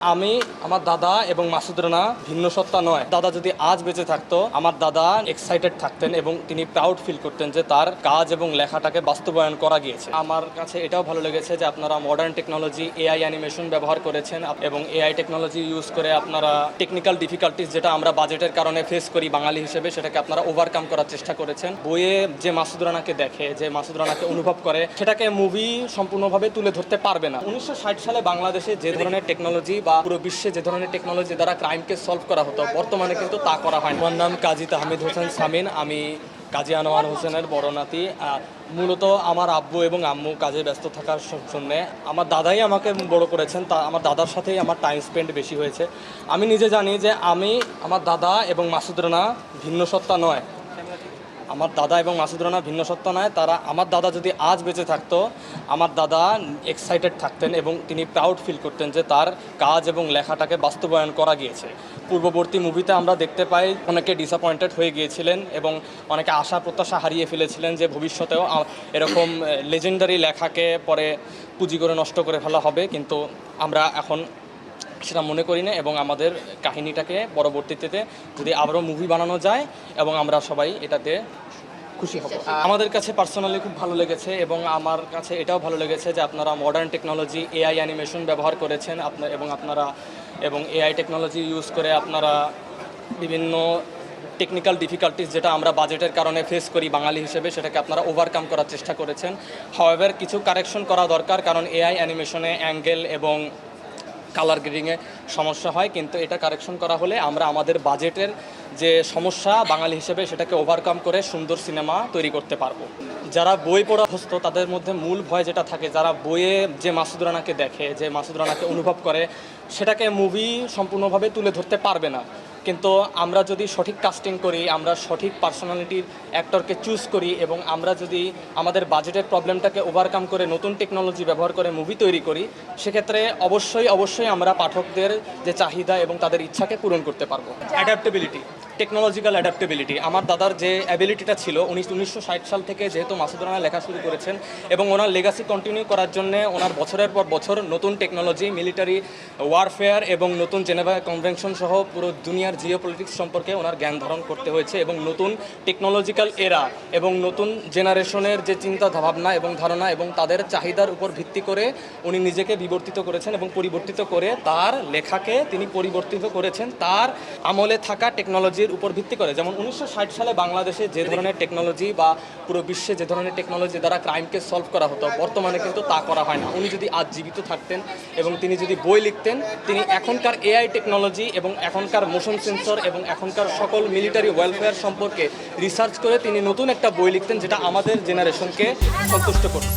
আমি আমার দাদা এবং মাসুদ রানা ভিন্ন সত্তা নয়। দাদা যদি আজ বেঁচে থাকতো, আমার দাদা এক্সাইটেড থাকতেন এবং তিনি প্রাউড ফিল করতেন যে তার কাজ এবং লেখাটাকে বাস্তবায়ন করা গিয়েছে। আমার কাছে এটাও ভালো লেগেছে যে আপনারা মডার্ন টেকনোলজি এআই অ্যানিমেশন ব্যবহার করেছেন এবং এআই টেকনোলজি ইউজ করে আপনারা টেকনিক্যাল ডিফিকাল্টিস যেটা আমরা বাজেটের কারণে ফেস করি বাঙালি হিসেবে, সেটাকে আপনারা ওভারকাম করার চেষ্টা করেছেন। বইয়ে যে মাসুদ রানাকে দেখে, যে মাসুদ রানাকে অনুভব করে, সেটাকে মুভি সম্পূর্ণভাবে তুলে ধরতে পারবে না। 1960 সালে বাংলাদেশে যে ধরনের টেকনোলজি বা পুরো বিশ্বে যে ধরনের টেকনোলজি দ্বারা ক্রাইমকে সলভ করা হতো, বর্তমানে কিন্তু তা করা হয়। আমার নাম কাজী তাহমিদ হোসেন সামিন, আমি কাজী আনোয়ার হোসেনের বড় নাতি। মূলত আমার আব্বু এবং আম্মু কাজে ব্যস্ত থাকার জন্যে আমার দাদাই আমাকে বড় করেছেন, তা আমার দাদার সাথেই আমার টাইম স্পেন্ড বেশি হয়েছে। আমি নিজে জানি যে আমার দাদা এবং মাসুদ রানা ভিন্ন সত্তা নয়। আমার দাদা এবং মাসুদ রানা ভিন্ন সত্তা নয়। আমার দাদা যদি আজ বেঁচে থাকতো, আমার দাদা এক্সাইটেড থাকতেন এবং তিনি প্রাউড ফিল করতেন যে তার কাজ এবং লেখাটাকে বাস্তবায়ন করা গিয়েছে। পূর্ববর্তী মুভিতে আমরা দেখতে পাই অনেকে ডিসঅ্যাপয়েন্টেড হয়ে গিয়েছিলেন এবং অনেকে আশা প্রত্যাশা হারিয়ে ফেলেছিলেন যে ভবিষ্যতেও এরকম লেজেন্ডারি লেখাকে পরে পুঁজি করে নষ্ট করে ফেলা হবে, কিন্তু আমরা এখন সেটা মনে করি না এবং আমাদের কাহিনীটাকে পরবর্তীতে যদি আবারও মুভি বানানো যায় এবং আমরা সবাই এটাতে খুশি হব। আমাদের কাছে পার্সোনালি খুব ভালো লেগেছে এবং আমার কাছে এটাও ভালো লেগেছে যে আপনারা মডার্ন টেকনোলজি এআই অ্যানিমেশন ব্যবহার করেছেন এবং এআই টেকনোলজি ইউজ করে আপনারা বিভিন্ন টেকনিক্যাল ডিফিকাল্টিস যেটা আমরা বাজেটের কারণে ফেস করি বাঙালি হিসেবে, সেটাকে আপনারা ওভারকাম করার চেষ্টা করেছেন। হাওয়েভার কিছু কারেকশন করা দরকার, কারণ এআই অ্যানিমেশনে অ্যাঙ্গেল এবং কালার গ্রেডিংয়ে সমস্যা হয়, কিন্তু এটা কারেকশন করা হলে আমরা আমাদের বাজেটের যে সমস্যা বাঙালি হিসেবে সেটাকে ওভারকাম করে সুন্দর সিনেমা তৈরি করতে পারবো। যারা বই পড়া অভ্যস্ত তাদের মধ্যে মূল ভয় যেটা থাকে, যারা বইয়ে যে মাসুদ রানাকে দেখে, যে মাসুদ রানাকে অনুভব করে, সেটাকে মুভি সম্পূর্ণভাবে তুলে ধরতে পারবে না। কিন্তু আমরা যদি সঠিক কাস্টিং করি, আমরা সঠিক পার্সোনালিটির অ্যাক্টরকে চুজ করি এবং আমরা যদি আমাদের বাজেটের প্রবলেমটাকে ওভারকাম করে নতুন টেকনোলজি ব্যবহার করে মুভি তৈরি করি, সেক্ষেত্রে অবশ্যই আমরা পাঠকদের যে চাহিদা এবং তাদের ইচ্ছাকে পূরণ করতে পারবো। Adaptability, technological adaptability. আমার দাদার যে অ্যাবিলিটিটা ছিল, 1960 সাল থেকে যেহেতু মাসুদ রানা লেখা শুরু করেছেন এবং ওনার লেগাসি কন্টিনিউ করার জন্য ওনার বছরের পর বছর নতুন টেকনোলজি, মিলিটারি ওয়ারফেয়ার এবং নতুন জেনেভা কনভেনশন সহ পুরো দুনিয়ার জিওপলিটিক্স সম্পর্কে ওনার জ্ঞান ধারণ করতে হয়েছে এবং নতুন টেকনোলজিক্যাল এরা এবং নতুন জেনারেশনের যে চিন্তা ভাবনা এবং ধারণা এবং তাদের চাহিদার উপর ভিত্তি করে উনি নিজেকে বিবর্তিত করেছেন এবং পরিবর্তিত করে তার লেখাকে তিনি পরিবর্তিত করেছেন তার আমলে থাকা টেকনোলজির উপর ভিত্তি করে। যেমন 1960 সালে বাংলাদেশে যে ধরনের টেকনোলজি বা পুরো বিশ্বে যে ধরনের টেকনোলজি দ্বারা ক্রাইমকে সলভ করা হতো, বর্তমানে কিন্তু তা করা হয় না। উনি যদি আজ জীবিত থাকতেন এবং তিনি যদি বই লিখতেন, তিনি এখনকার এআই টেকনোলজি এবং এখনকার মোশন সেন্সর এবং এখনকার সকল মিলিটারি ওয়েলফেয়ার সম্পর্কে রিসার্চ করে তিনি নতুন একটা বই লিখতেন, যেটা আমাদের জেনারেশনকে সন্তুষ্ট করত।